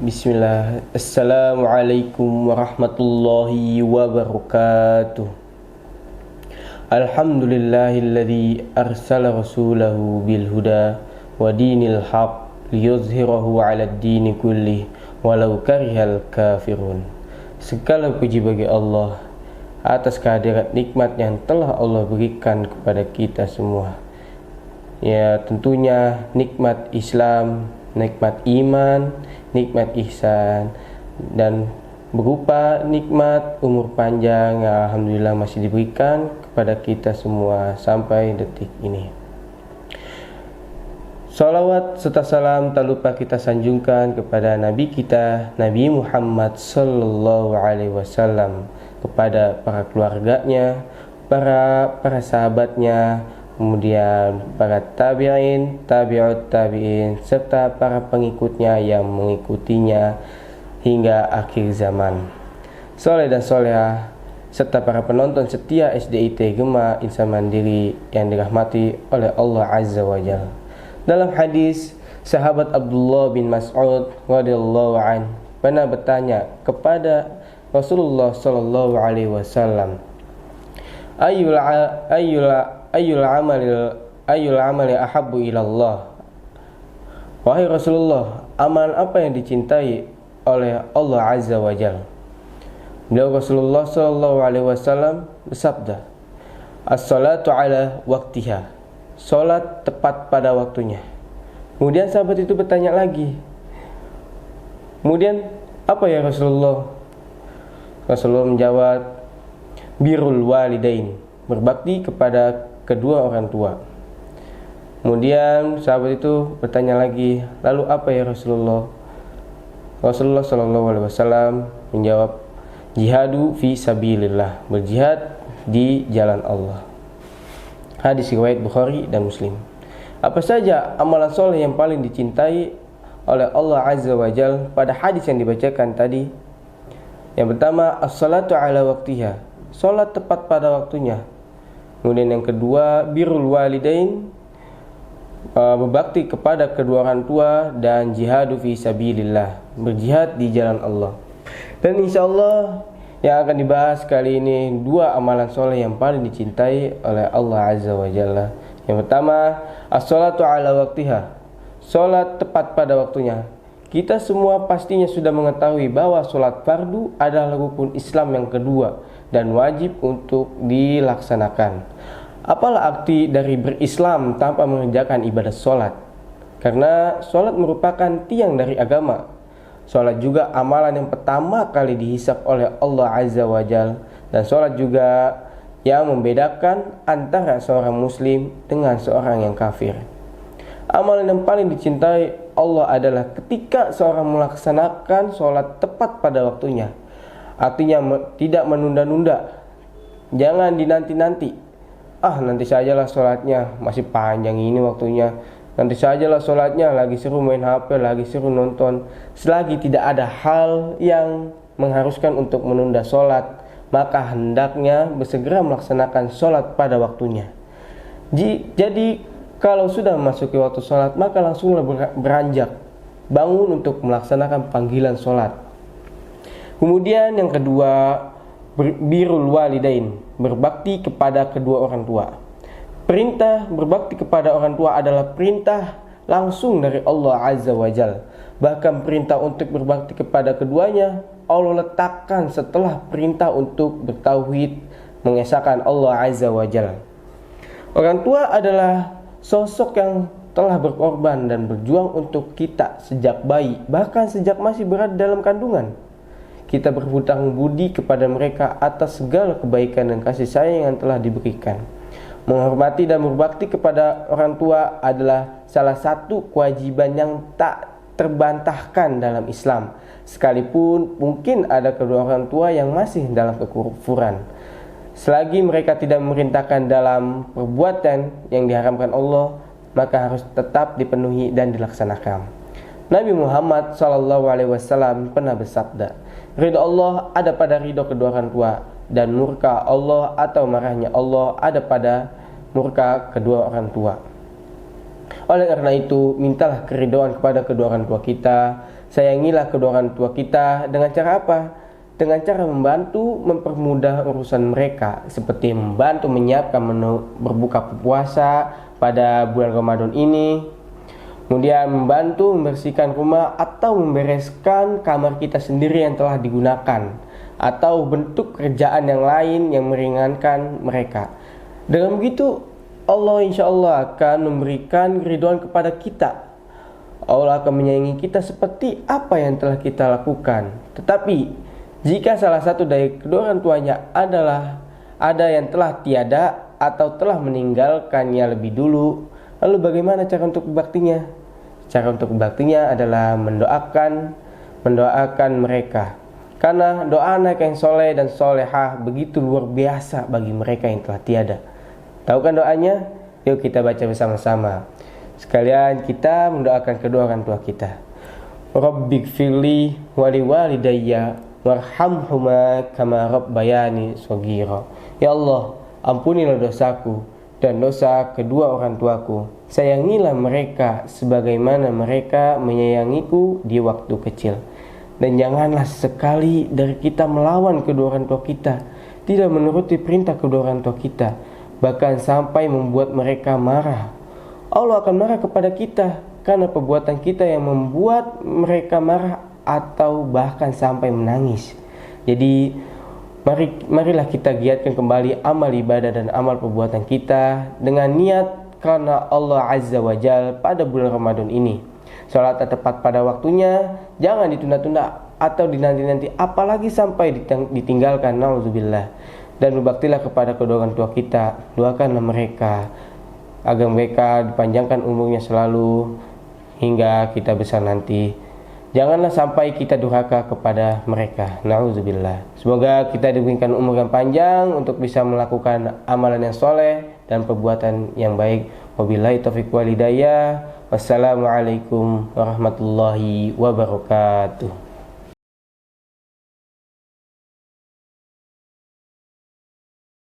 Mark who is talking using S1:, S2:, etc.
S1: Bismillah. Assalamualaikum warahmatullahi wabarakatuh. Alhamdulillahilladzi arsala rasulahu bil huda wa dinil haq liyuzhirahu 'alad dini kullih walau karihal kafirun. Segala puji bagi Allah atas kehadiran nikmat yang telah Allah berikan kepada kita semua. Ya, tentunya nikmat Islam, nikmat iman, nikmat ihsan, dan berupa nikmat umur panjang yang alhamdulillah masih diberikan kepada kita semua sampai detik ini. Salawat serta salam tak lupa kita sanjungkan kepada Nabi kita, Nabi Muhammad sallallahu alaihi wasallam, kepada para keluarganya, para sahabatnya, kemudian para tabi'in, tabi'ut tabi'in, serta para pengikutnya yang mengikutinya hingga akhir zaman. Soleh dan solehah, serta para penonton setia SDIT Gema Insan Mandiri yang dirahmati oleh Allah Azza wa Jalla. Dalam hadis, sahabat Abdullah bin Mas'ud radhiyallahu an pernah bertanya kepada Rasulullah sallallahu alaihi wasallam, Ayyul amali ahabbu ilallah. Wahai Rasulullah, amal apa yang dicintai oleh Allah Azza wa Jalla? Beliau Rasulullah sallallahu alaihi wasallam bersabda, as-salatu ala waktiha, salat tepat pada waktunya. Kemudian sahabat itu bertanya lagi, kemudian apa ya Rasulullah? Rasulullah menjawab, birrul walidain, berbakti kepada kedua orang tua. Kemudian sahabat itu bertanya lagi, lalu apa ya Rasulullah? Rasulullah sallallahu alaihi wasallam menjawab, jihadu fi sabilillah, berjihad di jalan Allah. Hadis riwayat Bukhari dan Muslim. Apa saja amalan soleh yang paling dicintai oleh Allah Azza wa Jalla pada hadis yang dibacakan tadi? Yang pertama, as-salatu ala waktiha, salat tepat pada waktunya. Kemudian yang kedua, birrul walidain, berbakti kepada kedua orang tua, dan jihadu fi sabilillah, berjihad di jalan Allah. Dan insyaallah yang akan dibahas kali ini dua amalan soleh yang paling dicintai oleh Allah Azza wa Jalla. Yang pertama, as-salatu ala waktiha, salat tepat pada waktunya. Kita semua pastinya sudah mengetahui bahwa salat fardu adalah rukun Islam yang kedua dan wajib untuk dilaksanakan. Apalah arti dari berislam tanpa mengerjakan ibadah salat? Karena salat merupakan tiang dari agama. Salat juga amalan yang pertama kali dihisab oleh Allah Azza wa Jalla, dan salat juga yang membedakan antara seorang muslim dengan seorang yang kafir. Amalan yang paling dicintai Allah adalah ketika seorang melaksanakan salat tepat pada waktunya. Artinya tidak menunda-nunda. Jangan dinanti-nanti. Nanti sajalah salatnya, masih panjang ini waktunya. Nanti sajalah sholatnya, lagi seru main HP, lagi seru nonton. Selagi tidak ada hal yang mengharuskan untuk menunda sholat, maka hendaknya bersegera melaksanakan sholat pada waktunya. Jadi kalau sudah memasuki waktu sholat, maka langsunglah beranjak, bangun untuk melaksanakan panggilan sholat. Kemudian yang kedua, birrul walidain, berbakti kepada kedua orang tua. Perintah berbakti kepada orang tua adalah perintah langsung dari Allah Azza wa Jalla. Bahkan perintah untuk berbakti kepada keduanya Allah letakkan setelah perintah untuk bertauhid, mengesahkan Allah Azza wa Jalla. Orang tua adalah sosok yang telah berkorban dan berjuang untuk kita sejak bayi, bahkan sejak masih berada dalam kandungan. Kita berhutang budi kepada mereka atas segala kebaikan dan kasih sayang yang telah diberikan. Menghormati dan berbakti kepada orang tua adalah salah satu kewajiban yang tak terbantahkan dalam Islam, sekalipun mungkin ada kedua orang tua yang masih dalam kekufuran. Selagi mereka tidak memerintahkan dalam perbuatan yang diharamkan Allah, maka harus tetap dipenuhi dan dilaksanakan. Nabi Muhammad SAW pernah bersabda, ridha Allah ada pada ridha kedua orang tua, dan murka Allah atau marahnya Allah ada pada murka kedua orang tua. Oleh karena itu, mintalah keridhaan kepada kedua orang tua kita, Sayangilah kedua orang tua kita dengan cara apa? Dengan cara membantu mempermudah urusan mereka, seperti membantu menyiapkan menu berbuka puasa pada bulan Ramadan ini, kemudian membantu membersihkan rumah atau membereskan kamar kita sendiri yang telah digunakan, atau bentuk kerjaan yang lain yang meringankan mereka. Dengan begitu Allah insya Allah akan memberikan keridhaan kepada kita. Allah akan menyayangi kita seperti apa yang telah kita lakukan. Tetapi jika salah satu dari kedua orang tuanya adalah ada yang telah tiada atau telah meninggalkannya lebih dulu, lalu bagaimana cara untuk berbaktinya? Cara untuk berbaktinya adalah mendoakan mereka. Karena doa anak yang soleh dan solehah begitu luar biasa bagi mereka yang telah tiada. Tahu kan doanya? Yuk kita baca bersama-sama. Sekalian kita mendoakan kedua orang tua kita. Rabbighfirli wa liwalidayya warhamhuma kama rabbayani shaghira. Ya Allah, ampunilah dosaku dan dosa kedua orang tuaku. Sayangilah mereka sebagaimana mereka menyayangiku di waktu kecil. Dan janganlah sekali dari kita melawan kedua orang tua kita, tidak menuruti perintah kedua orang tua kita, bahkan sampai membuat mereka marah. Allah akan marah kepada kita karena perbuatan kita yang membuat mereka marah atau bahkan sampai menangis. Jadi marilah kita giatkan kembali amal ibadah dan amal perbuatan kita dengan niat karena Allah Azza wa Jalla pada bulan Ramadan ini. Salat tepat pada waktunya, jangan ditunda-tunda atau dinanti-nanti, apalagi sampai ditinggalkan, nauzubillah. Dan berbaktilah kepada kedua orang tua kita, doakanlah mereka agar mereka dipanjangkan umurnya selalu hingga kita besar nanti. Janganlah sampai kita durhaka kepada mereka, nauzubillah. Semoga kita diberikan umur yang panjang untuk bisa melakukan amalan yang soleh dan perbuatan yang baik. Wabillahi taufiq wal hidayah. Wassalamualaikum warahmatullahi wabarakatuh.